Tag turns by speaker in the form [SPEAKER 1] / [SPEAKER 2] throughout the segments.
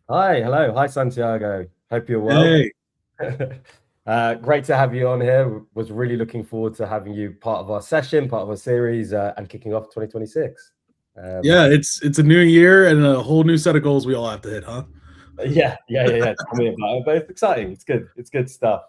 [SPEAKER 1] Hi, hello. Hi, Santiago. Hope you're well.
[SPEAKER 2] Hey,
[SPEAKER 1] Great to have you on here. Was really looking forward to having you part of our session, part of our series, and kicking off 2026. Um,
[SPEAKER 2] yeah, it's a new year and a whole new set of goals we all have to hit, huh?
[SPEAKER 1] yeah. Tell me about it. But it's exciting. It's good. It's good stuff.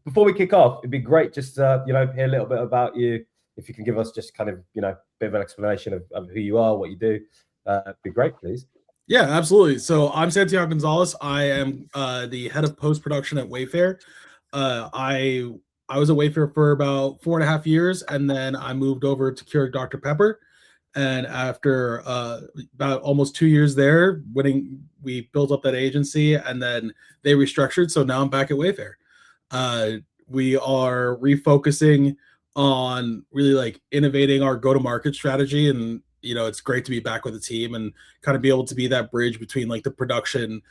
[SPEAKER 1] Before we kick off, it'd be great just to, hear a little bit about you. If you can give us just kind of, bit of an explanation of who you are, what you do, it'd be great, please.
[SPEAKER 2] Yeah, absolutely. So I'm Santiago Gonzalez. I am the head of post production at Wayfair. I was at Wayfair for about 4.5 years, and then I moved over to Keurig Dr Pepper. And after about almost 2 years there, we built up that agency, and then they restructured. So now I'm back at Wayfair. Uh, we are refocusing on really like innovating our go-to-market strategy, and it's great to be back with the team and kind of be able to be that bridge between like the production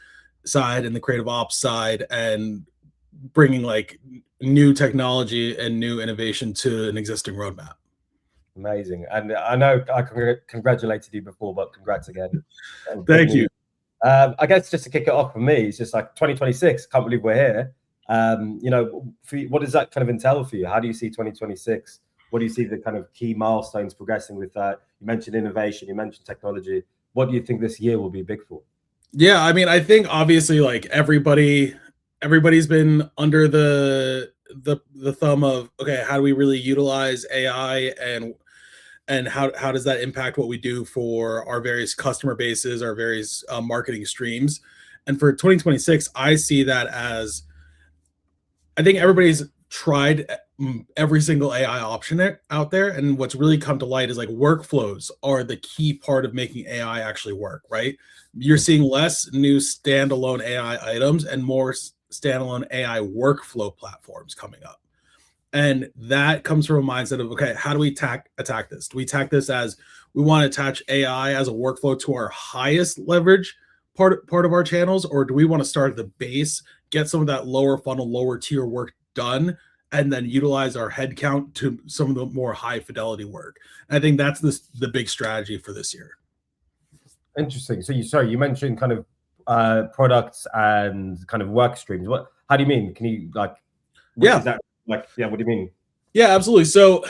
[SPEAKER 2] side and the creative ops side, and bringing like new technology and new innovation to an existing roadmap.
[SPEAKER 1] Amazing. And I know I congratulated you before, but congrats again. Good
[SPEAKER 2] Thank
[SPEAKER 1] news.
[SPEAKER 2] you.
[SPEAKER 1] I guess just to kick it off for me, it's just like 2026. Can't believe we're here. For you, what does that kind of entail for you? How do you see 2026? What do you see the kind of key milestones progressing with that? You mentioned innovation, you mentioned technology. What do you think this year will be big for?
[SPEAKER 2] Yeah, I mean, I think obviously like everybody's been under the thumb of, okay, how do we really utilize AI, and how does that impact what we do for our various customer bases, our various marketing streams. And for 2026, I see that as, I think everybody's tried every single AI option out there, and what's really come to light is like workflows are the key part of making AI actually work, right? You're seeing less new standalone AI items and more standalone AI workflow platforms coming up. And that comes from a mindset of, okay, how do we attack this? Do we attack this as we want to attach AI as a workflow to our highest leverage part of our channels, or do we want to start at the base, get some of that lower funnel, lower tier work done, and then utilize our headcount to some of the more high fidelity work? And I think that's the big strategy for this year.
[SPEAKER 1] Interesting. So you mentioned kind of products and kind of work streams. How do you mean? Can you like what
[SPEAKER 2] Yeah.
[SPEAKER 1] is that like? Yeah, what do you mean?
[SPEAKER 2] Yeah, absolutely. So,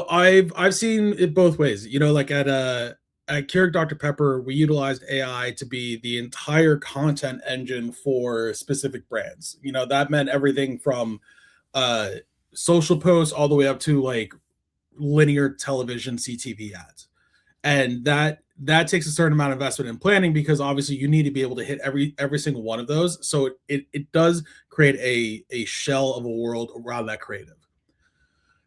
[SPEAKER 2] I've seen it both ways. Like at Keurig Dr Pepper, we utilized AI to be the entire content engine for specific brands. That meant everything from uh social posts all the way up to like linear television CTV ads. And that takes a certain amount of investment in planning, because obviously you need to be able to hit every single one of those. So it does create a shell of a world around that creative.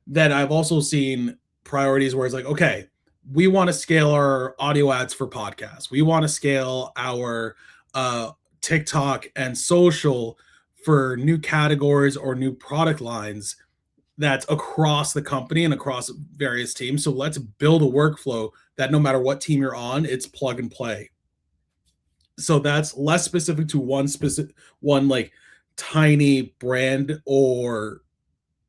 [SPEAKER 2] Then I've also seen priorities where it's like, okay, we want to scale our audio ads for podcasts. We want to scale our TikTok and social for new categories or new product lines that's across the company and across various teams. So let's build a workflow that no matter what team you're on, it's plug and play. So that's less specific to one like tiny brand or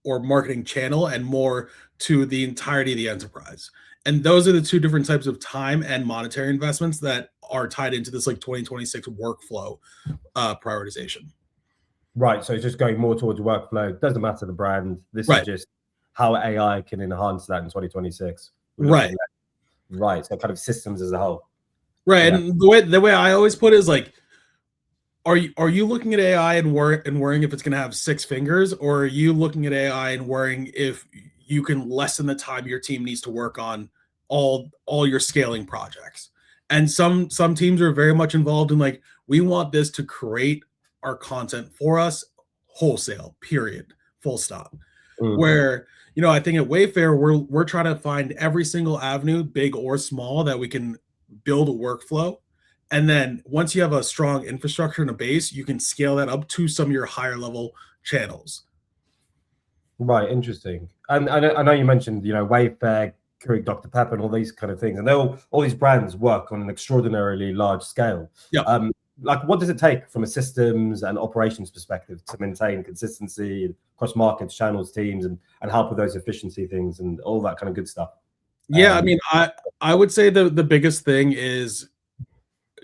[SPEAKER 2] marketing channel, and more to the entirety of the enterprise. And those are the two different types of time and monetary investments that are tied into this like 2026 workflow prioritization.
[SPEAKER 1] Right. So it's just going more towards workflow. Doesn't matter the brand. This is
[SPEAKER 2] Right.
[SPEAKER 1] just how AI can enhance that in 2026. We're
[SPEAKER 2] Right.
[SPEAKER 1] looking at right. So kind of systems as a whole.
[SPEAKER 2] Right.
[SPEAKER 1] Yeah.
[SPEAKER 2] And the way I always put it is like, are you looking at AI and worrying if it's going to have six fingers, or are you looking at AI and worrying if you can lessen the time your team needs to work on all your scaling projects? And some teams are very much involved in like, we want this to create our content for us wholesale, period, full stop.
[SPEAKER 1] Mm.
[SPEAKER 2] Where, I think at Wayfair, we're trying to find every single avenue, big or small, that we can build a workflow. And then once you have a strong infrastructure and a base, you can scale that up to some of your higher level channels.
[SPEAKER 1] Right. Interesting. And I know you mentioned, Wayfair, Keurig Dr. Pepper, and all these kind of things, and all these brands work on an extraordinarily large scale.
[SPEAKER 2] Yeah.
[SPEAKER 1] Like, what does it take from a systems and operations perspective to maintain consistency across markets, channels, teams, and help with those efficiency things and all that kind of good stuff?
[SPEAKER 2] Yeah. I
[SPEAKER 1] Um,
[SPEAKER 2] mean, I would say the biggest thing is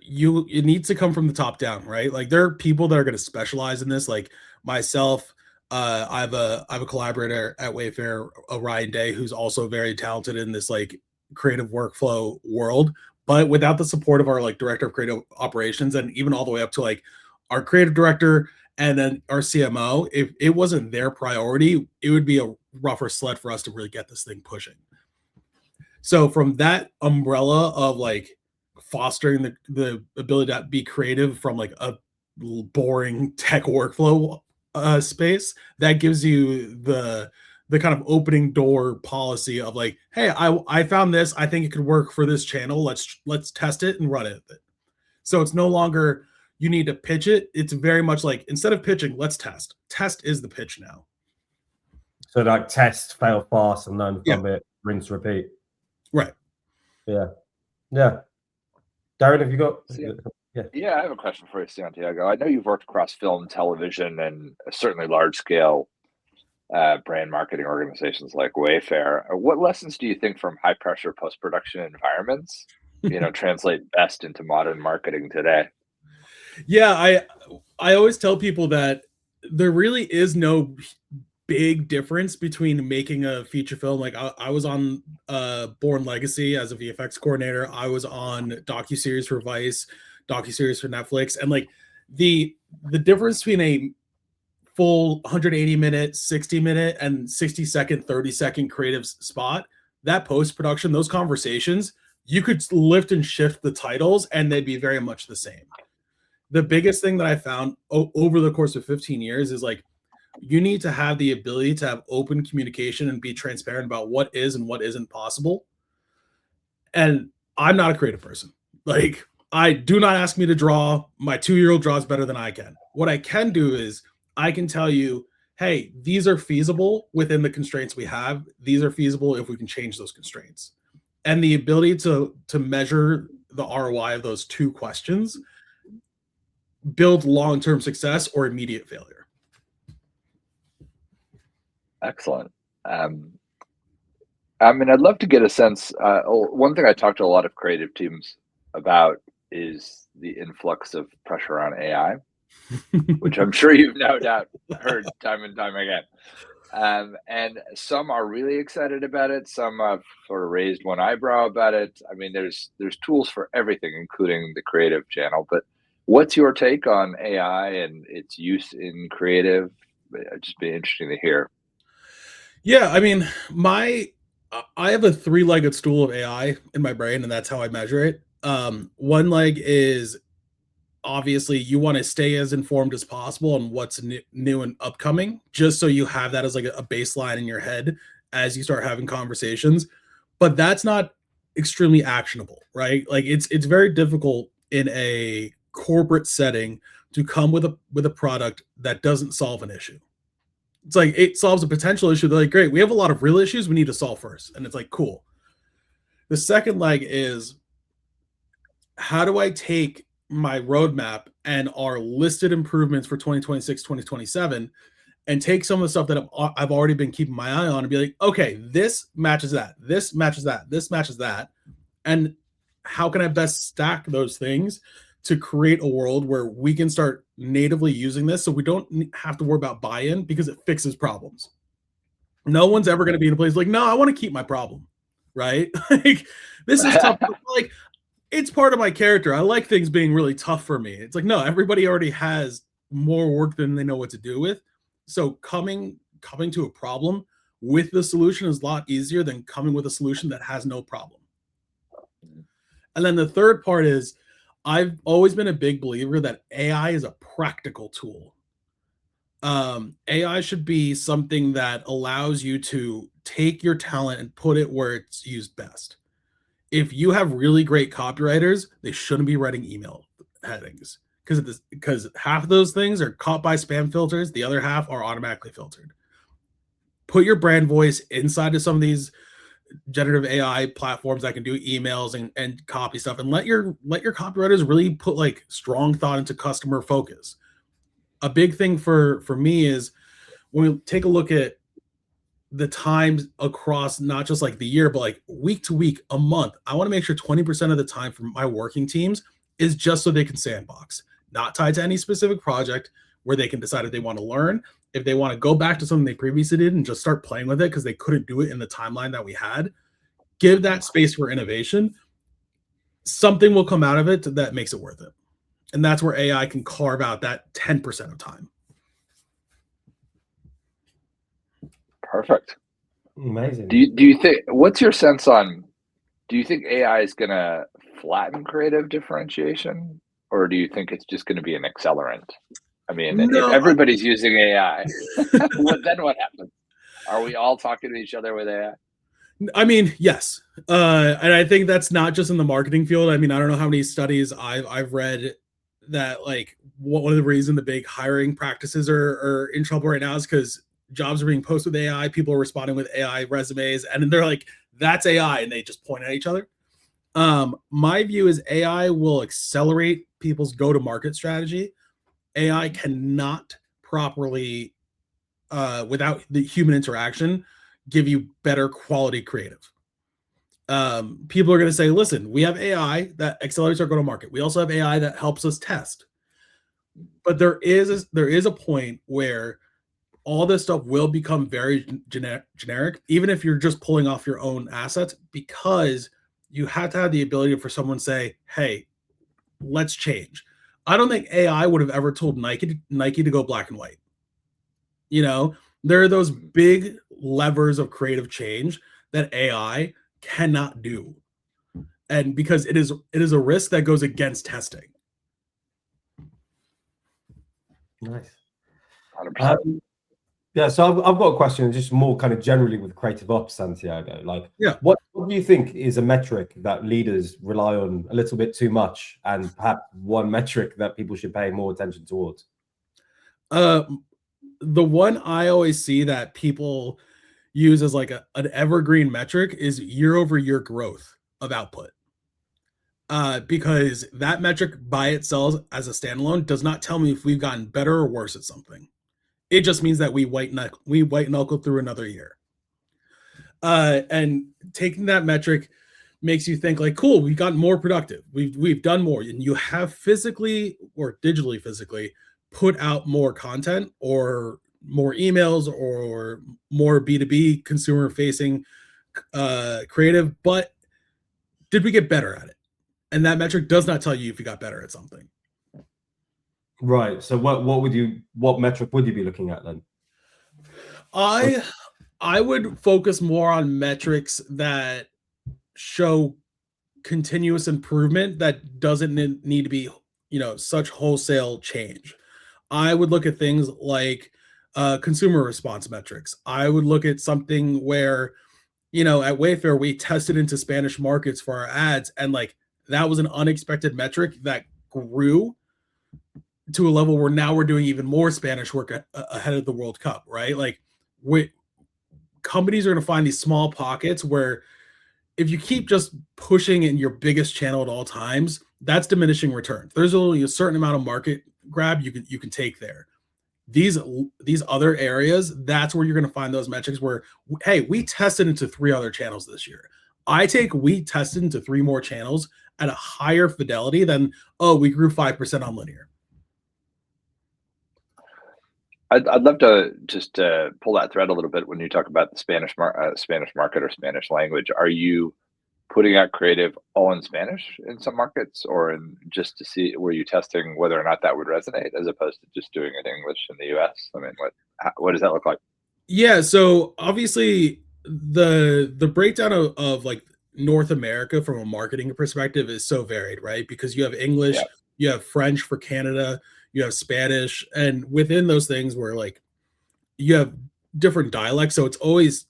[SPEAKER 2] it needs to come from the top down, right? Like there are people that are going to specialize in this, like myself. I have a collaborator at Wayfair, Ryan Day, who's also very talented in this like creative workflow world. But without the support of our like director of creative operations, and even all the way up to like our creative director and then our CMO, if it wasn't their priority, it would be a rougher sled for us to really get this thing pushing. So from that umbrella of like fostering the ability to be creative from like a boring tech workflow space, that gives you the kind of opening door policy of like, hey, I found this, I think it could work for this channel, let's test it and run it. So it's no longer you need to pitch it. It's very much like, instead of pitching, let's test. Test is the pitch now.
[SPEAKER 1] So like test, fail fast, and learn from it, rinse, repeat.
[SPEAKER 2] Right.
[SPEAKER 1] Yeah. Darren, have you got?
[SPEAKER 3] Yeah, I have a question for you, Santiago. I know you've worked across film, television, and certainly large-scale brand marketing organizations like Wayfair. What lessons do you think from high-pressure post-production environments, translate best into modern marketing today?
[SPEAKER 2] Yeah, I always tell people that there really is no big difference between making a feature film. Like I was on Born Legacy as a VFX coordinator. I was on docuseries for Vice, docuseries for Netflix, and like the difference between a full 180-minute, 60-minute, and 60-second, 30-second creative spot, that post-production, those conversations, you could lift and shift the titles and they'd be very much the same. The biggest thing that I found over the course of 15 years is like, you need to have the ability to have open communication and be transparent about what is and what isn't possible. And I'm not a creative person. Like, I do not ask me to draw. My 2-year-old draws better than I can. What I can do is I can tell you, hey, these are feasible within the constraints we have. These are feasible if we can change those constraints. And the ability to measure the ROI of those two questions build long-term success or immediate failure.
[SPEAKER 3] Excellent. I mean, I'd love to get a sense. One thing I talk to a lot of creative teams about is the influx of pressure on AI, which I'm sure you've no doubt heard time and time again. And some are really excited about it. Some have sort of raised one eyebrow about it. I mean, there's tools for everything, including the creative channel. But what's your take on AI and its use in creative? It'd just be interesting to hear.
[SPEAKER 2] Yeah, I mean, I have a 3-legged stool of AI in my brain, and that's how I measure it. One leg is obviously you want to stay as informed as possible on what's new and upcoming, just so you have that as like a baseline in your head as you start having conversations. But that's not extremely actionable, right? Like it's very difficult in a corporate setting to come with a product that doesn't solve an issue. It's like it solves a potential issue. They're like, great, we have a lot of real issues we need to solve first. And it's like, cool. The second leg is, how do I take my roadmap and our listed improvements for 2026, 2027, and take some of the stuff that I've already been keeping my eye on and be like, okay, this matches that, this matches that, this matches that. And how can I best stack those things to create a world where we can start natively using this so we don't have to worry about buy-in, because it fixes problems. No one's ever going to be in a place like, no, I want to keep my problem, right? Like, this is tough. Like, it's part of my character. I like things being really tough for me. It's like, no, everybody already has more work than they know what to do with. So coming to a problem with the solution is a lot easier than coming with a solution that has no problem. And then the third part is, I've always been a big believer that AI is a practical tool. AI should be something that allows you to take your talent and put it where it's used best. If you have really great copywriters, they shouldn't be writing email headings, because half of those things are caught by spam filters. The other half are automatically filtered. Put your brand voice inside of some of these generative AI platforms that can do emails and copy stuff, and let your copywriters really put like strong thought into customer focus. A big thing for me is, when we take a look at the times across not just like the year, but like week to week, a month, I want to make sure 20% of the time for my working teams, is just so they can sandbox, not tied to any specific project, where they can decide if they want to learn, if they want to go back to something they previously did and just start playing with it because they couldn't do it in the timeline that we had. Give that space for innovation. Something will come out of it that makes it worth it. And that's where AI can carve out that 10% of time.
[SPEAKER 3] Perfect.
[SPEAKER 1] Amazing.
[SPEAKER 3] Do you think, what's your sense on, do you think AI is going to flatten creative differentiation, or do you think it's just going to be an accelerant? I mean,
[SPEAKER 2] No,
[SPEAKER 3] if everybody's using AI, then what happens? Are we all talking to each other with AI?
[SPEAKER 2] I mean, yes. And I think that's not just in the marketing field. I mean, I don't know how many studies I've read that, like, one of the reasons the big hiring practices are in trouble right now is because jobs are being posted with AI. People are responding with AI resumes, and they're like, that's AI, and they just point at each other. My view is AI will accelerate people's go-to-market strategy. AI cannot properly, without the human interaction, give you better quality creative. People are going to say, listen, we have AI that accelerates our go-to-market. We also have AI that helps us test. But there is a point where all this stuff will become very generic, even if you're just pulling off your own assets, because you have to have the ability for someone to say, hey, let's change. I don't think AI would have ever told Nike to go black and white. You know, there are those big levers of creative change that AI cannot do. And because it is a risk that goes against testing.
[SPEAKER 1] Nice.
[SPEAKER 3] 100%.
[SPEAKER 1] Yeah, so I've got a question, just more kind of generally with creative ops, Santiago. Like,
[SPEAKER 2] yeah,
[SPEAKER 1] what do you think is a metric that leaders rely on a little bit too much, and perhaps one metric that people should pay more attention towards?
[SPEAKER 2] The one I always see that people use as like an evergreen metric is year-over-year growth of output. Because that metric by itself as a standalone does not tell me if we've gotten better or worse at something. It just means that we white knuckle through another year. And taking that metric makes you think like, cool, we've gotten more productive. We've done more, and you have physically or digitally physically put out more content or more emails or more B2B consumer facing creative, but did we get better at it? And that metric does not tell you if you got better at something.
[SPEAKER 1] Right. So what metric would you be looking at then?
[SPEAKER 2] I would focus more on metrics that show continuous improvement that doesn't need to be, such wholesale change. I would look at things like consumer response metrics. I would look at something where, at Wayfair, we tested into Spanish markets for our ads, and like that was an unexpected metric that grew to a level where now we're doing even more Spanish work ahead of the World Cup, right? Like, companies are going to find these small pockets where if you keep just pushing in your biggest channel at all times, that's diminishing returns. There's only a certain amount of market grab you can take there. These other areas, that's where you're going to find those metrics where, hey, we tested into 3 other channels this year. We tested into 3 more channels at a higher fidelity than, we grew 5% on linear.
[SPEAKER 3] I'd love to just pull that thread a little bit when you talk about the Spanish market or Spanish language. Are you putting out creative all in Spanish in some markets, or just to see, were you testing whether or not that would resonate as opposed to just doing it in English in the US? I mean, what does that look like?
[SPEAKER 2] Yeah, so obviously the breakdown of like North America from a marketing perspective is so varied, right? Because you have English, you have French for Canada, you have Spanish, and within those things where like you have different dialects, so it's always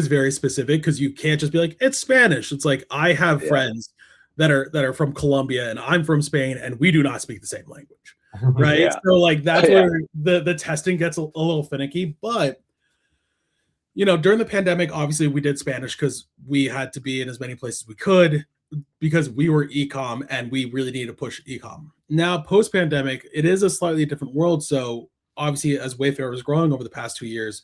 [SPEAKER 2] very specific because you can't just be like, it's Spanish. It's like, I have friends that are from Colombia and I'm from Spain, and we do not speak the same language, right?
[SPEAKER 3] Yeah.
[SPEAKER 2] So like that's where the testing gets a little finicky. But during the pandemic, obviously we did Spanish because we had to be in as many places as we could, because we were e-com and we really need to push e-com. Now, post-pandemic, it is a slightly different world. So obviously, as Wayfair was growing over the past 2 years,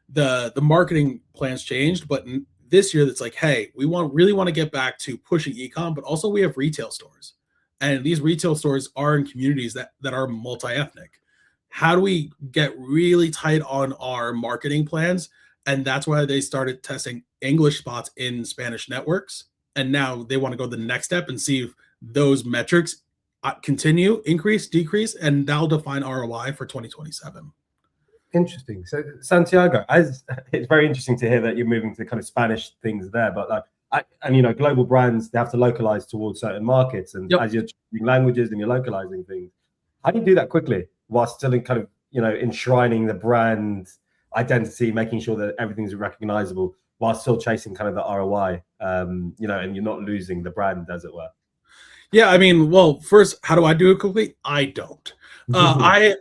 [SPEAKER 2] the marketing plans changed. But this year, it's like, hey, we really want to get back to pushing e-com, but also we have retail stores. And these retail stores are in communities that are multi-ethnic. How do we get really tight on our marketing plans? And that's why they started testing English spots in Spanish networks. And now they want to go the next step and see if those metrics continue, increase, decrease, and that'll define ROI for 2027.
[SPEAKER 1] Interesting. So Santiago, it's very interesting to hear that you're moving to kind of Spanish things there, but like, and you know, global brands, they have to localize towards certain markets, and as you're changing languages and you're localizing things, how do you do that quickly while still in kind of, you know, enshrining the brand identity, making sure that everything's recognizable while still chasing kind of the ROI, you know, and you're not losing the brand, as it were?
[SPEAKER 2] Yeah, I mean, well, first, how do I do it quickly? I don't. I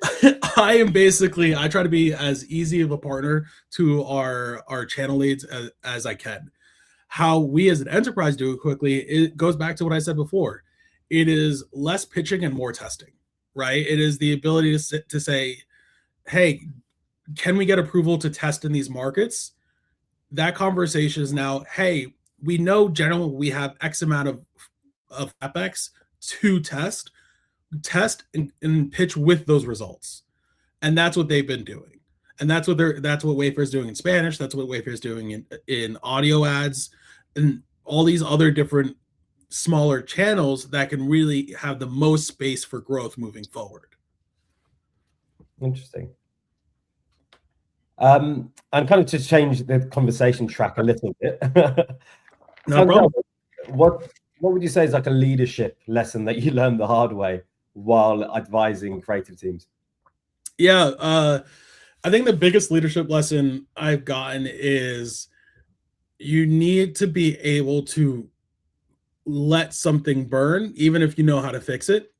[SPEAKER 2] am basically, I try to be as easy of a partner to our channel leads as I can. How we as an enterprise do it quickly, it goes back to what I said before. It is less pitching and more testing, right? It is the ability to say, hey, can we get approval to test in these markets? That conversation is now, hey, we know generally we have X amount of FX to test and pitch with those results. And that's what they've been doing. And that's what Wayfair is doing in Spanish. That's what Wayfair is doing in audio ads and all these other different smaller channels that can really have the most space for growth moving forward.
[SPEAKER 1] Interesting. And kind of to change the conversation track a little bit.
[SPEAKER 2] No problem.
[SPEAKER 1] What would you say is like a leadership lesson that you learned the hard way while advising creative teams?
[SPEAKER 2] Yeah, I think the biggest leadership lesson I've gotten is you need to be able to let something burn, even if you know how to fix it.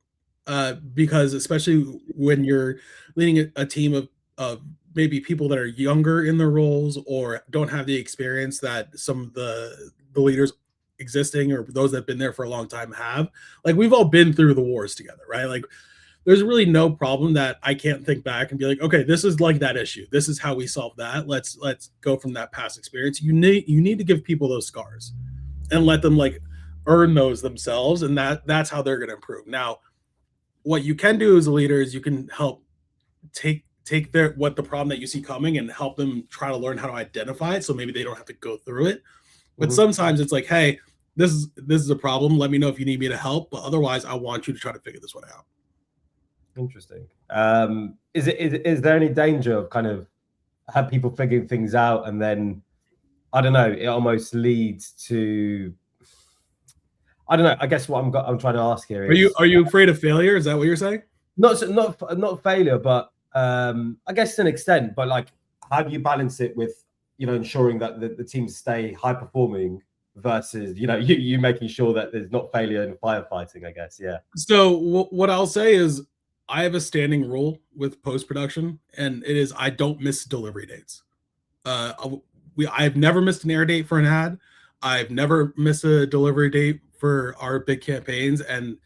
[SPEAKER 2] Because especially when you're leading a team of maybe people that are younger in their roles or don't have the experience that some of the leaders existing or those that have been there for a long time have. Like, we've all been through the wars together, right? Like, there's really no problem that I can't think back and be like, okay, this is like that issue. This is how we solve that. Let's go from that past experience. You need to give people those scars and let them like earn those themselves, and that's how they're going to improve. Now, what you can do as a leader is you can help take what the problem that you see coming and help them try to learn how to identify it, so maybe they don't have to go through it. But sometimes it's like, hey, this is a problem. Let me know if you need me to help, but otherwise, I want you to try to figure this one out.
[SPEAKER 1] Interesting. Is there any danger of kind of have people figuring things out and then, I don't know, it almost leads to, I don't know, I guess what I'm trying to ask here is,
[SPEAKER 2] are you afraid of failure? Is that what you're saying?
[SPEAKER 1] Not failure, but I guess to an extent, but like, how do you balance it with, you know, ensuring that the teams stay high performing versus, you know, you making sure that there's not failure in firefighting, I guess. Yeah.
[SPEAKER 2] So what I'll say is I have a standing rule with post-production, and it is I don't miss delivery dates. I've never missed an air date for an ad. I've never missed a delivery date for our big campaigns, and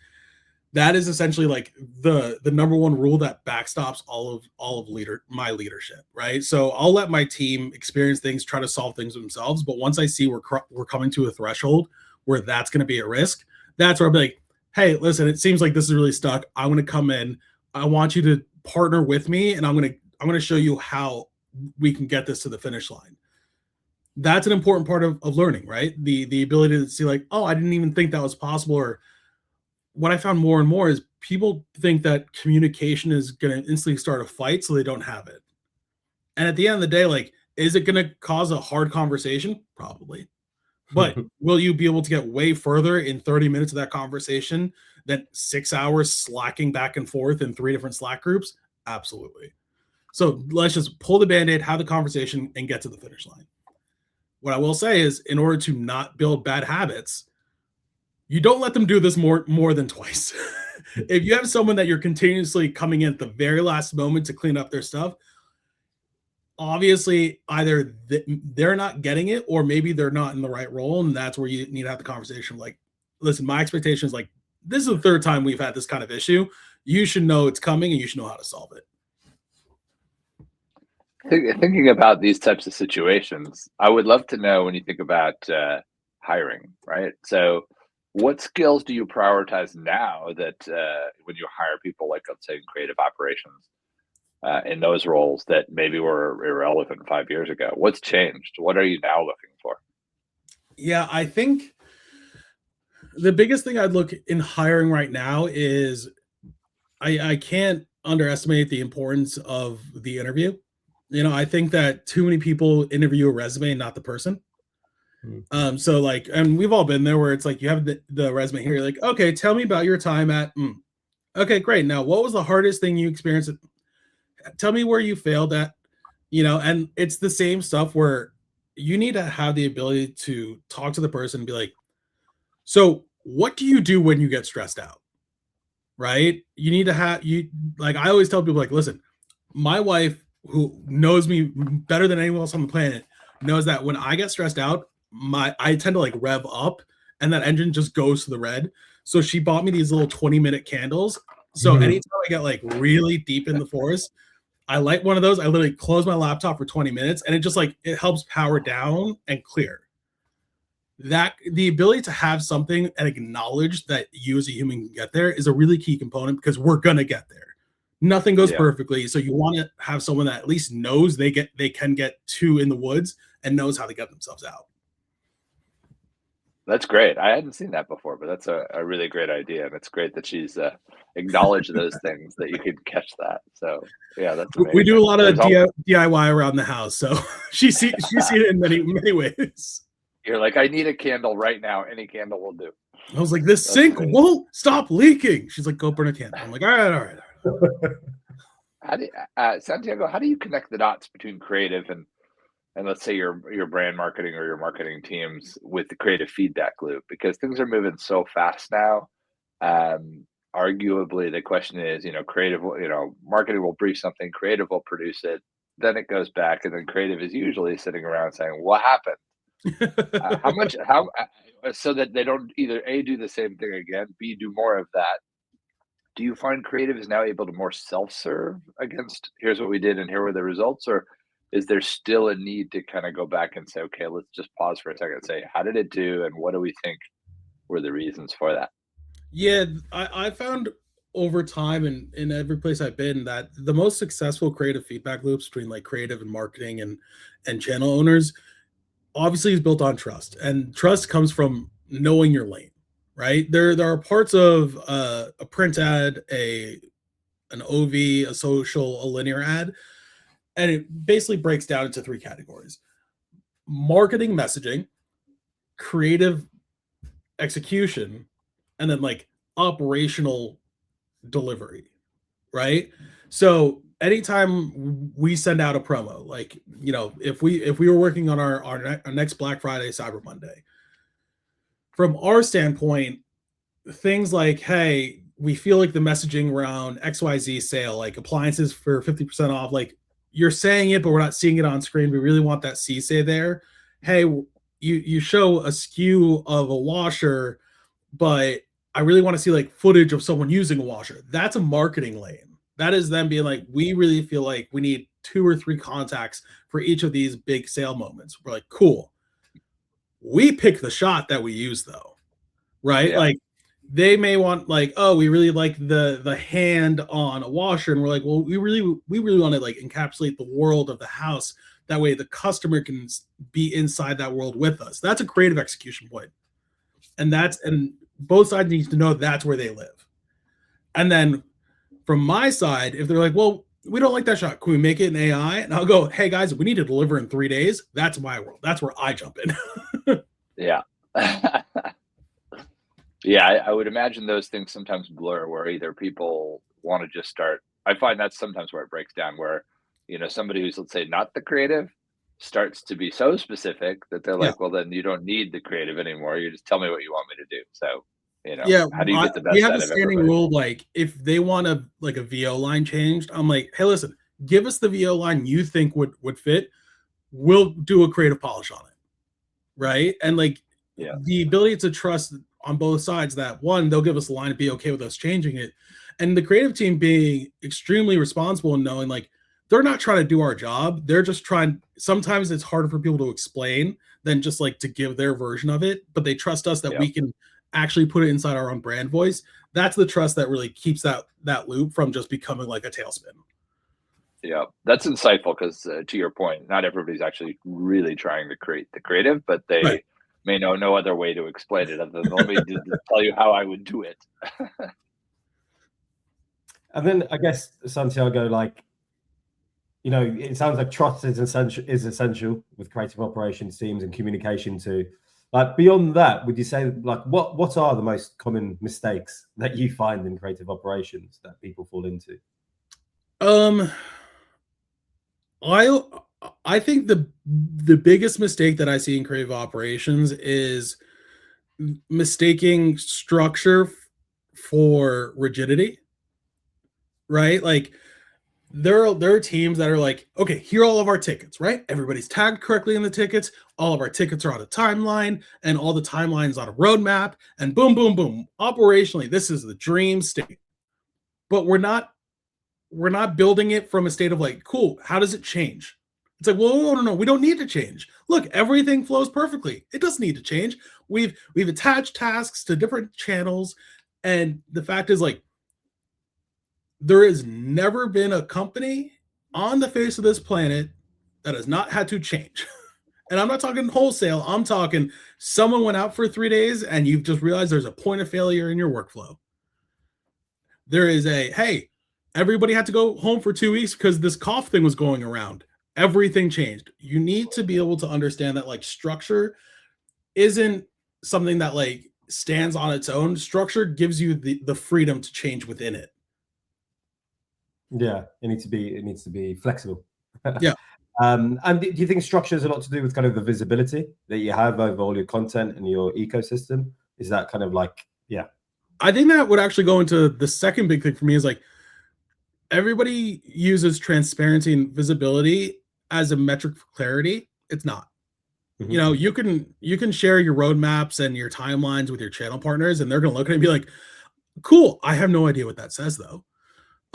[SPEAKER 2] that is essentially like the number one rule that backstops all of my leadership, right? So I'll let my team experience things, try to solve things themselves, but once I see we're coming to a threshold where that's going to be a risk, that's where I'll be like, hey, listen, it seems like this is really stuck. I'm going to come in. I want you to partner with me, and I'm going to show you how we can get this to the finish line. That's an important part of learning, right? The ability to see like, oh, I didn't even think that was possible. Or what I found more and more is people think that communication is going to instantly start a fight, so they don't have it. And at the end of the day, like, is it going to cause a hard conversation? Probably. But will you be able to get way further in 30 minutes of that conversation than 6 hours slacking back and forth in 3 different Slack groups? Absolutely. So let's just pull the Band-Aid, have the conversation, and get to the finish line. What I will say is, in order to not build bad habits, you don't let them do this more than twice. If you have someone that you're continuously coming in at the very last moment to clean up their stuff, obviously either they're not getting it or maybe they're not in the right role, and that's where you need to have the conversation like, listen, my expectation is like, this is the 3rd time we've had this kind of issue. You should know it's coming and you should know how to solve it.
[SPEAKER 3] Thinking about these types of situations, I would love to know when you think about hiring, right? So what skills do you prioritize now that when you hire people, like let's say in creative operations, in those roles that maybe were irrelevant 5 years ago? What's changed? What are you now looking for?
[SPEAKER 2] Yeah, I think the biggest thing I'd look in hiring right now is I can't underestimate the importance of the interview. I think that too many people interview a resume, not the person. So like, and we've all been there where it's like you have the resume here, you're like, okay, tell me about your time at okay, great. Now, what was the hardest thing you experienced? Tell me where you failed at, and it's the same stuff where you need to have the ability to talk to the person and be like, so what do you do when you get stressed out? Right? You need to have like I always tell people, like, listen, my wife, who knows me better than anyone else on the planet, knows that when I get stressed out, I tend to like rev up and that engine just goes to the red. So she bought me these little 20-minute candles. So anytime I get like really deep in the forest, I light one of those. I literally close my laptop for 20 minutes and it just like, it helps power down and clear. That the ability to have something and acknowledge that you as a human can get there is a really key component, because we're going to get there. Nothing goes perfectly. So you want to have someone that at least knows they can get to in the woods and knows how to get themselves out.
[SPEAKER 3] That's great. I hadn't seen that before, but that's a really great idea. And it's great that she's acknowledged those things, that you can catch that. So yeah, that's amazing.
[SPEAKER 2] We do a lot of DIY around the house. So she's seen it in many ways.
[SPEAKER 3] You're like, I need a candle right now. Any candle will do.
[SPEAKER 2] I was like, this sink won't stop leaking. She's like, go burn a candle. I'm like, all right.
[SPEAKER 3] How do Santiago, how do you connect the dots between creative and let's say your brand marketing or your marketing teams with the creative feedback loop? Because things are moving so fast now. Arguably, the question is, creative, marketing will brief something, creative will produce it, then it goes back, and then creative is usually sitting around saying, what happened? So that they don't either A, do the same thing again, B, do more of that. Do you find creative is now able to more self-serve against, here's what we did and here were the results? Or is there still a need to kind of go back and say, okay, let's just pause for a second and say, how did it do? And what do we think were the reasons for that?
[SPEAKER 2] Yeah, I found over time and in every place I've been that the most successful creative feedback loops between like creative and marketing and channel owners obviously is built on trust. And trust comes from knowing your lane, right? There are parts of a print ad, an OV, a social, a linear ad, and it basically breaks down into 3 categories: marketing messaging, creative execution, and then like operational delivery, right? So anytime we send out a promo, like, if we were working on our next Black Friday, Cyber Monday, from our standpoint, things like, hey, we feel like the messaging around XYZ sale, like appliances for 50% off, like you're saying it, but we're not seeing it on screen. We really want that CSA there. Hey, you show a SKU of a washer, but I really want to see like footage of someone using a washer. That's a marketing lane. That is them being like, we really feel like we need 2 or 3 contacts for each of these big sale moments. We're like, cool. We pick the shot that we use though, right? Yeah. Like they may want like, oh, we really like the hand on a washer. And we're like, well, we really want to like encapsulate the world of the house. That way the customer can be inside that world with us. That's a creative execution point. And both sides need to know that's where they live. And then from my side, if they're like, well, we don't like that shot, can we make it in AI? And I'll go, hey guys, we need to deliver in 3 days. That's my world. That's where I jump in.
[SPEAKER 3] Yeah. Yeah, I would imagine those things sometimes blur, where either people want to just start. I find that's sometimes where it breaks down, where, somebody who's, let's say, not the creative starts to be so specific that they're like, well, then you don't need the creative anymore. You just tell me what you want me to do. So, how do you get the best? We have a standing rule,
[SPEAKER 2] like if they want a VO line changed, I'm like, hey, listen, give us the VO line you think would fit. We'll do a creative polish on it, right? And like the ability to trust on both sides that, one, they'll give us a line to be okay with us changing it, and the creative team being extremely responsible and knowing like they're not trying to do our job. They're just trying. Sometimes it's harder for people to explain than just like to give their version of it, but they trust us that we can actually put it inside our own brand voice. That's the trust that really keeps that loop from just becoming like a tailspin.
[SPEAKER 3] Yeah, that's insightful because to your point, not everybody's actually really trying to create the creative, but they
[SPEAKER 2] Right.
[SPEAKER 3] may know no other way to explain it other than let me tell you how I would do it.
[SPEAKER 1] And then I guess, Santiago, like, you know, it sounds like trust is essential with creative operations teams and communication too. Like, beyond that, would you say, like, what are the most common mistakes that you find in creative operations that people fall into?
[SPEAKER 2] I think the biggest mistake that I see in creative operations is mistaking structure for rigidity, right? Like there are teams that are like, okay, here are all of our tickets, right? Everybody's tagged correctly in the tickets. All of our tickets are on a timeline, and all the timelines on a roadmap, and boom, boom, boom. Operationally, this is the dream state. But we're not building it from a state of like, cool, how does it change? It's like, well, no, we don't need to change. Look, everything flows perfectly. It doesn't need to change. We've attached tasks to different channels, and the fact is, like, there has never been a company on the face of this planet that has not had to change. And I'm not talking wholesale. I'm talking someone went out for 3 days and you've just realized there's a point of failure in your workflow. There is hey, everybody had to go home for 2 weeks because this cough thing was going around. Everything changed. You need to be able to understand that, like, structure isn't something that like stands on its own. Structure gives you the freedom to change within it.
[SPEAKER 1] Yeah, it needs to be flexible.
[SPEAKER 2] Yeah.
[SPEAKER 1] And do you think structure has a lot to do with kind of the visibility that you have over all your content and your ecosystem? Is that kind of like, yeah?
[SPEAKER 2] I think that would actually go into the second big thing for me is, like, everybody uses transparency and visibility as a metric for clarity. It's not.
[SPEAKER 1] Mhm.
[SPEAKER 2] You know, you can share your roadmaps and your timelines with your channel partners, and they're going to look at it and be like, cool, I have no idea what that says, though.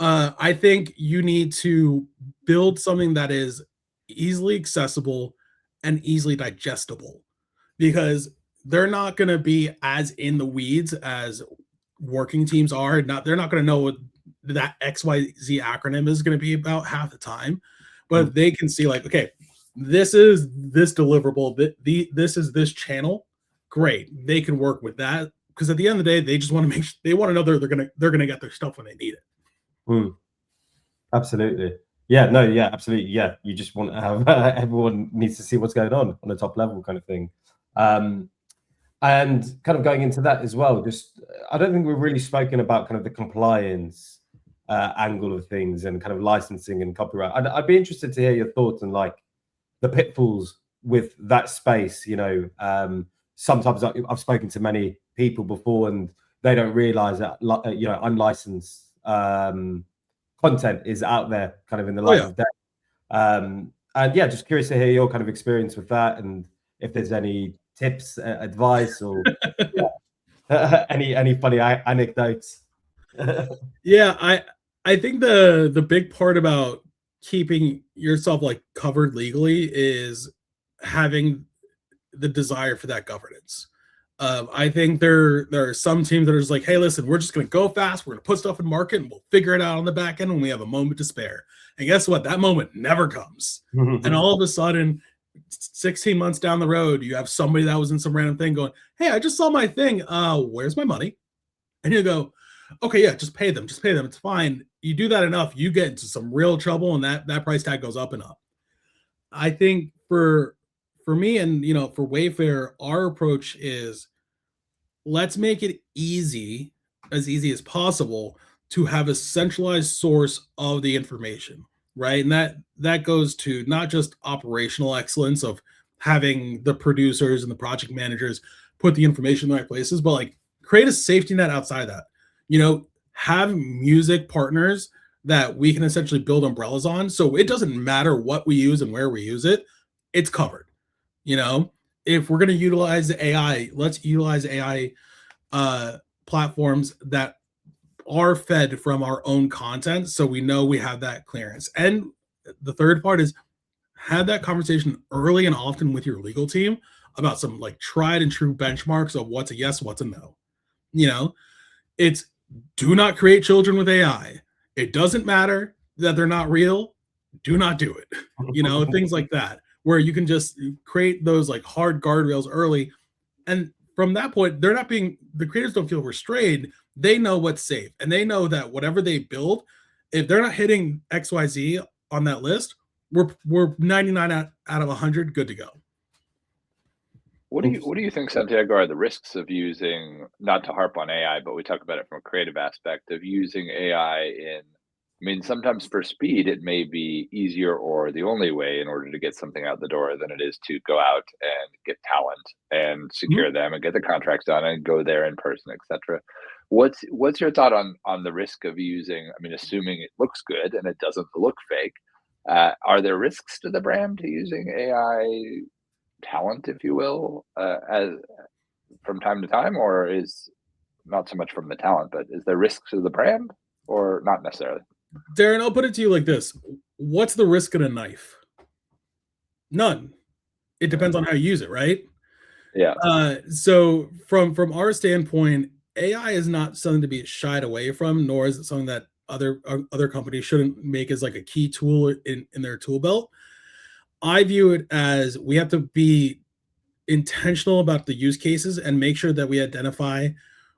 [SPEAKER 2] I think you need to build something that is easily accessible and easily digestible, because they're not going to be as in the weeds as working teams are. They're not going to know what that XYZ acronym is going to be about half the time, but they can see, like, okay, this is this deliverable, this is this channel. Great, they can work with that, because at the end of the day, they just want to they want to know they're gonna get their stuff when they need it.
[SPEAKER 1] Absolutely. Yeah, no, yeah, absolutely. Yeah, you just want to have everyone needs to see what's going on a top level kind of thing. And kind of going into that as well, just I don't think we've really spoken about kind of the compliance angle of things and kind of licensing and copyright. I'd be interested to hear your thoughts on, like, the pitfalls with that space. You know, sometimes I've spoken to many people before and they don't realize that, you know, unlicensed content is out there kind of in the light of day. And yeah, just curious to hear your kind of experience with that, and if there's any tips, advice, or any funny anecdotes.
[SPEAKER 2] Yeah, I think the big part about keeping yourself, like, covered legally is having the desire for that governance. I think there are some teams that are just like, hey, listen, we're just going to go fast. We're going to put stuff in market and we'll figure it out on the back end when we have a moment to spare. And guess what? That moment never comes. And all of a sudden, 16 months down the road, you have somebody that was in some random thing going, hey, I just saw my thing. Where's my money? And you go, okay, yeah, just pay them. Just pay them. It's fine. You do that enough, you get into some real trouble, and that price tag goes up and up. I think for me, and, you know, for Wayfair, our approach is, let's make it easy as possible to have a centralized source of the information, right? And that goes to not just operational excellence of having the producers and the project managers put the information in the right places, but, like, create a safety net outside that. You know, have music partners that we can essentially build umbrellas on, so it doesn't matter what we use and where we use it, it's covered. You know, if we're going to utilize AI, let's utilize AI platforms that are fed from our own content, so we know we have that clearance. And the third part is, have that conversation early and often with your legal team about some, like, tried and true benchmarks of what's a yes, what's a no. You know, it's do not create children with AI. It doesn't matter that they're not real. Do not do it. You know, things like that, where you can just create those like hard guardrails early. And from that point, the creators don't feel restrained. They know what's safe. And they know that whatever they build, if they're not hitting XYZ on that list, we're 99 out of 100 good to go.
[SPEAKER 3] What do you think, Santiago, are the risks of using, not to harp on AI, but we talk about it from a creative aspect of using AI I mean, sometimes for speed, it may be easier or the only way in order to get something out the door than it is to go out and get talent and secure them and get the contracts done and go there in person, etc. What's your thought on the risk of using, I mean, assuming it looks good and it doesn't look fake, are there risks to the brand to using AI talent, if you will, as from time to time, or is not so much from the talent, but is there risks to the brand or not necessarily?
[SPEAKER 2] Darren, I'll put it to you like this. What's the risk in a knife? None. It depends on how you use it, right?
[SPEAKER 3] Yeah.
[SPEAKER 2] So from our standpoint, AI is not something to be shied away from, nor is it something that other companies shouldn't make as like a key tool in their tool belt. I view it as we have to be intentional about the use cases and make sure that we identify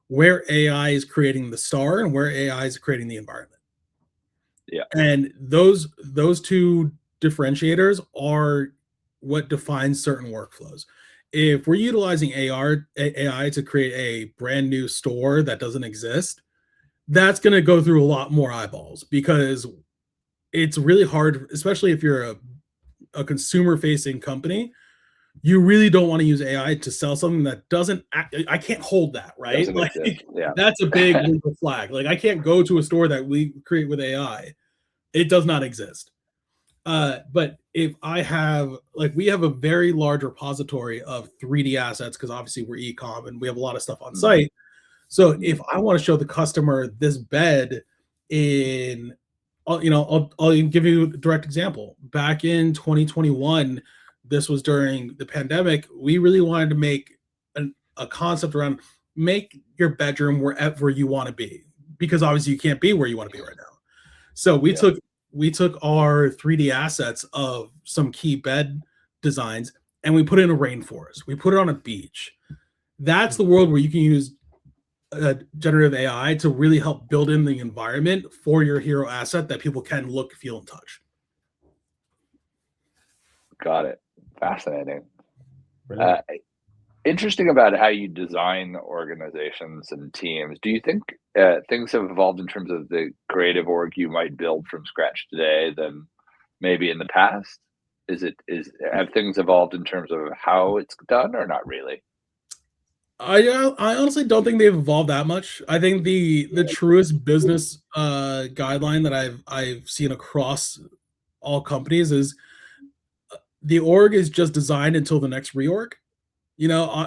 [SPEAKER 2] where AI is creating the star and where AI is creating the environment.
[SPEAKER 3] Yeah.
[SPEAKER 2] And those two differentiators are what defines certain workflows. If we're utilizing AI to create a brand new store that doesn't exist, that's going to go through a lot more eyeballs because it's really hard, especially if you're a consumer-facing company. You really don't want to use AI to sell something that doesn't I can't hold that, right? Like,
[SPEAKER 3] yeah.
[SPEAKER 2] That's a big legal flag. Like, I can't go to a store that we create with AI. It does not exist. But if I have, like, we have a very large repository of 3D assets because obviously we're e-com and we have a lot of stuff on site. So if I want to show the customer this bed in, I'll give you a direct example. Back in 2021, this was during the pandemic. We really wanted to make a concept around make your bedroom wherever you want to be, because obviously you can't be where you want to be right now. So we took our 3D assets of some key bed designs and we put it in a rainforest. We put it on a beach. That's the world where you can use generative AI to really help build in the environment for your hero asset that people can look, feel, and touch.
[SPEAKER 3] Got it. Fascinating. Interesting about how you design organizations and teams. Do you think things have evolved in terms of the creative org you might build from scratch today than maybe in the past? Have things evolved in terms of how it's done or not really?
[SPEAKER 2] I honestly don't think they've evolved that much. I think the truest business guideline that I've seen across all companies is the org is just designed until the next reorg.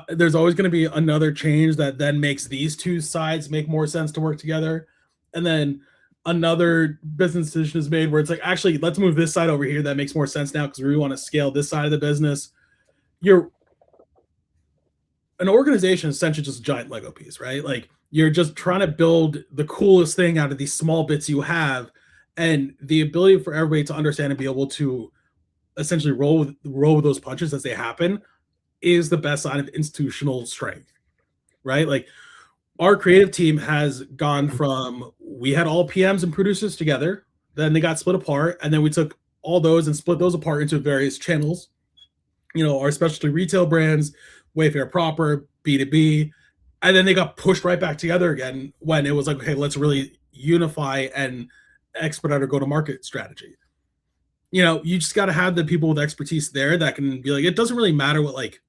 [SPEAKER 2] There's always going to be another change that then makes these two sides make more sense to work together, and then another business decision is made where it's like, actually, let's move this side over here. That makes more sense now because we really want to scale this side of the business. An organization is essentially just a giant Lego piece, right? Like, you're just trying to build the coolest thing out of these small bits you have, and the ability for everybody to understand and be able to essentially roll with those punches as they happen is the best sign of institutional strength, right? Like, our creative team has gone from, we had all PMs and producers together, then they got split apart, and then we took all those and split those apart into various channels. Our specialty retail brands, Wayfair proper, B2B, and then they got pushed right back together again when it was like, okay, let's really unify and expedite our go-to-market strategy. You just got to have the people with expertise there that can be like, it doesn't really matter what like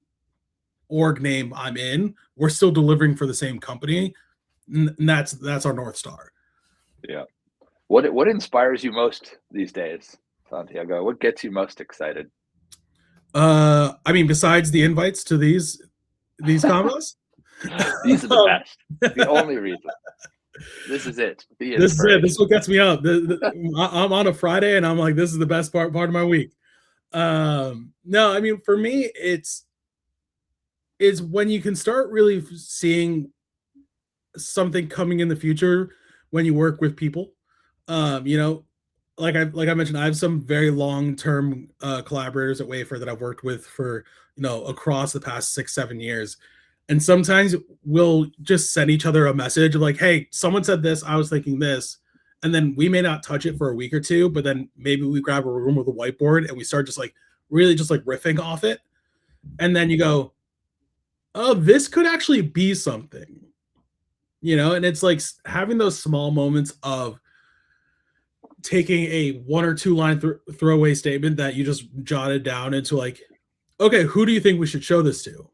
[SPEAKER 2] org name I'm in, we're still delivering for the same company, and that's our North Star.
[SPEAKER 3] Yeah. What inspires you most these days, Santiago? What gets you most excited?
[SPEAKER 2] I mean, besides the invites to these combos,
[SPEAKER 3] these are the best. The only reason. This is it.
[SPEAKER 2] This is it. This is what gets me up. I'm on a Friday, and I'm like, this is the best part of my week. No, I mean, for me, it's when you can start really seeing something coming in the future when you work with people. You know, like I mentioned, I have some very long-term collaborators at Wayfair that I've worked with for, you know, across the past 6-7 years. And sometimes we'll just send each other a message of like, hey, someone said this, I was thinking this. And then we may not touch it for a week or two, but then maybe we grab a room with a whiteboard and we start just like really just like riffing off it. And then you go, oh, this could actually be something, you know? And it's like having those small moments of taking a 1 or 2 line throwaway statement that you just jotted down into like, okay, who do you think we should show this to?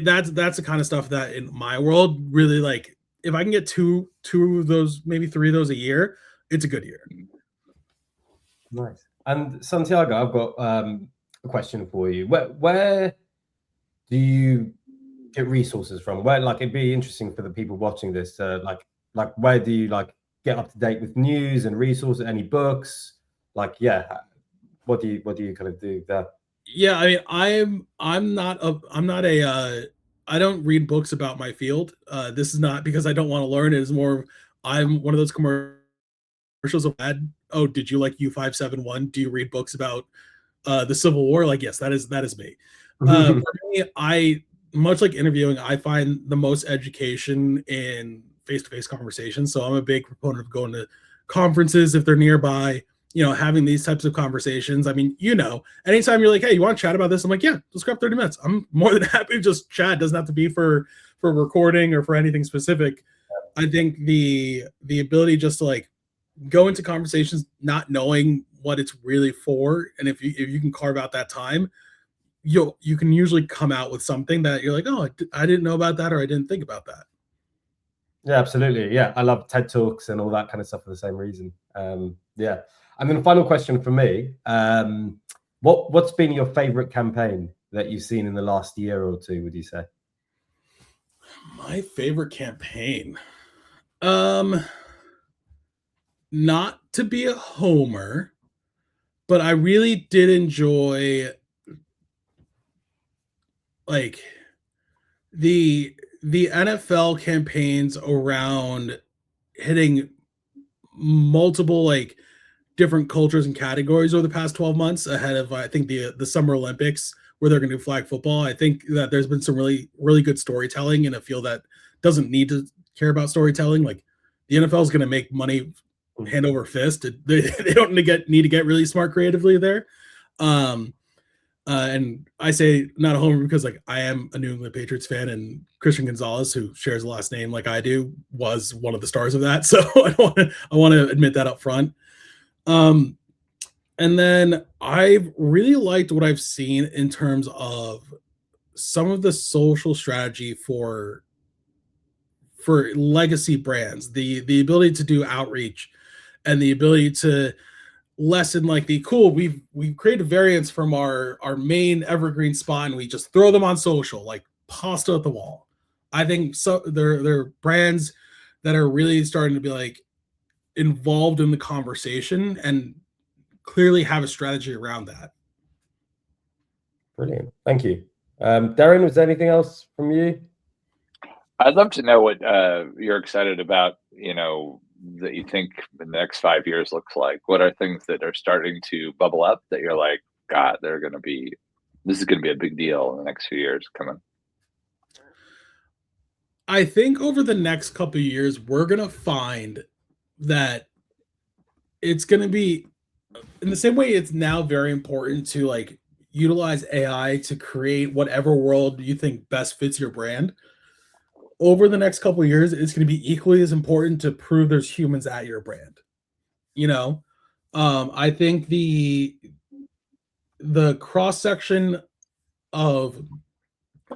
[SPEAKER 2] That's the kind of stuff that in my world really, like, if I can get two of those, maybe 3 of those a year, it's a good year.
[SPEAKER 1] Nice. And Santiago, I've got a question for you. Where do you get resources from? Where, like, it'd be interesting for the people watching this, like where do you like get up to date with news and resources? Any books? Like, yeah, what do you kind of do there?
[SPEAKER 2] Yeah, I mean, I'm not a I don't read books about my field. This is not because I don't want to learn. It is more I'm one of those commercials of ad. Oh, did you like U571? Do you read books about the Civil War? Like, yes, that is me. For me, I much like interviewing, I find the most education in face-to-face conversations. So I'm a big proponent of going to conferences if they're nearby, you know, having these types of conversations. I mean, you know, anytime you're like, hey, you want to chat about this? I'm like, yeah, let's grab 30 minutes. I'm more than happy to just chat. It doesn't have to be for recording or for anything specific. I think the ability just to like go into conversations not knowing what it's really for, and if you can carve out that time, you can usually come out with something that you're like, oh, I didn't know about that, or I didn't think about that.
[SPEAKER 1] Yeah, absolutely. Yeah, I love TED Talks and all that kind of stuff for the same reason. Yeah. And then the final question for me, what's been your favorite campaign that you've seen in the last year or two, would you say?
[SPEAKER 2] My favorite campaign. Not to be a homer, but I really did enjoy like the NFL campaigns around hitting multiple like different cultures and categories over the past 12 months ahead of I think the Summer Olympics where they're going to do flag football. I think that there's been some really good storytelling in a field that doesn't need to care about storytelling. Like the NFL is going to make money hand over fist. They don't need to get really smart creatively there. And I say not a homer because like I am a New England Patriots fan, and Christian Gonzalez, who shares a last name like I do, was one of the stars of that. So I want to admit that up front. And then I've really liked what I've seen in terms of some of the social strategy for legacy brands, the ability to do outreach and the ability to lessen like the cool, we've created variants from our main evergreen spot and we just throw them on social like pasta at the wall. I think so they're brands that are really starting to be like involved in the conversation and clearly have a strategy around that.
[SPEAKER 1] Brilliant. Thank you. Darren, was there anything else from you?
[SPEAKER 3] I'd love to know what you're excited about, you know, that you think the next 5 years looks like. What are things that are starting to bubble up that you're like, God, this is going to be a big deal in the next few years coming?
[SPEAKER 2] I think over the next couple of years, we're going to find that it's going to be in the same way it's now very important to like utilize AI to create whatever world you think best fits your brand. Over the next couple of years, it's going to be equally as important to prove there's humans at your brand. You know, I think the cross section of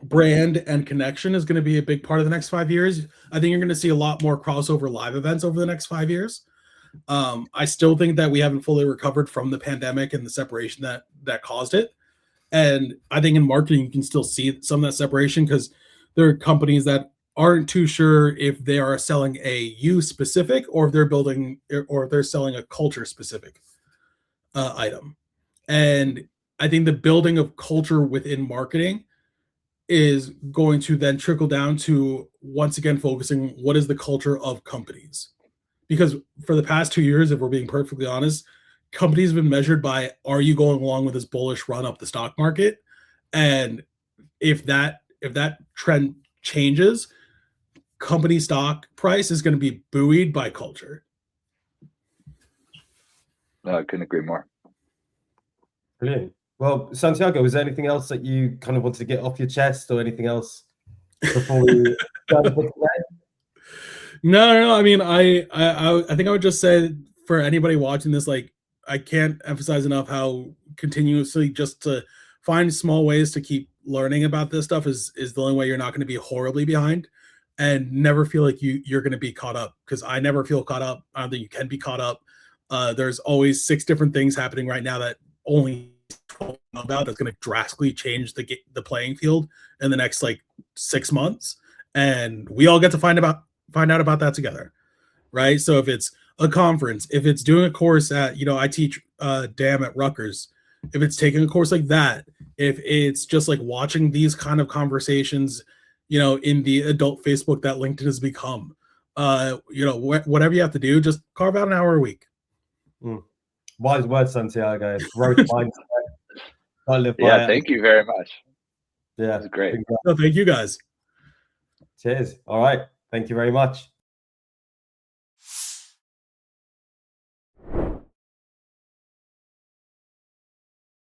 [SPEAKER 2] brand and connection is going to be a big part of the next 5 years. I think you're going to see a lot more crossover live events over the next 5 years. I still think that we haven't fully recovered from the pandemic and the separation that caused it. And I think in marketing, you can still see some of that separation because there are companies that aren't too sure if they are selling a you specific or if they're selling a culture specific item. And I think the building of culture within marketing is going to then trickle down to, once again, focusing what is the culture of companies. Because for the past 2 years, if we're being perfectly honest, companies have been measured by, are you going along with this bullish run up the stock market? And if that trend changes, company stock price is going to be buoyed by culture.
[SPEAKER 3] No, I couldn't agree more.
[SPEAKER 1] Brilliant. Well, Santiago, is there anything else that you kind of wanted to get off your chest, or anything else before we start the book today?
[SPEAKER 2] No. I mean, I think I would just say, for anybody watching this, like, I can't emphasize enough how continuously just to find small ways to keep learning about this stuff is the only way you're not going to be horribly behind, and never feel like you're going to be caught up, because I never feel caught up. I don't think you can be caught up. There's always 6 different things happening right now that only about that's going to drastically change the playing field in the next like 6 months, and we all get to find out about that together, right? So if it's a conference, if it's doing a course at, I teach DAM at Rutgers, if it's taking a course like that, if it's just like watching these kind of conversations, in the adult Facebook that LinkedIn has become, whatever you have to do, just carve out an hour a week.
[SPEAKER 1] Wise words, Santiago. Growth mindset.
[SPEAKER 3] Yeah, thank you very much.
[SPEAKER 1] Yeah,
[SPEAKER 3] that was great.
[SPEAKER 2] No, thank you guys.
[SPEAKER 1] Cheers. All right. Thank you very much.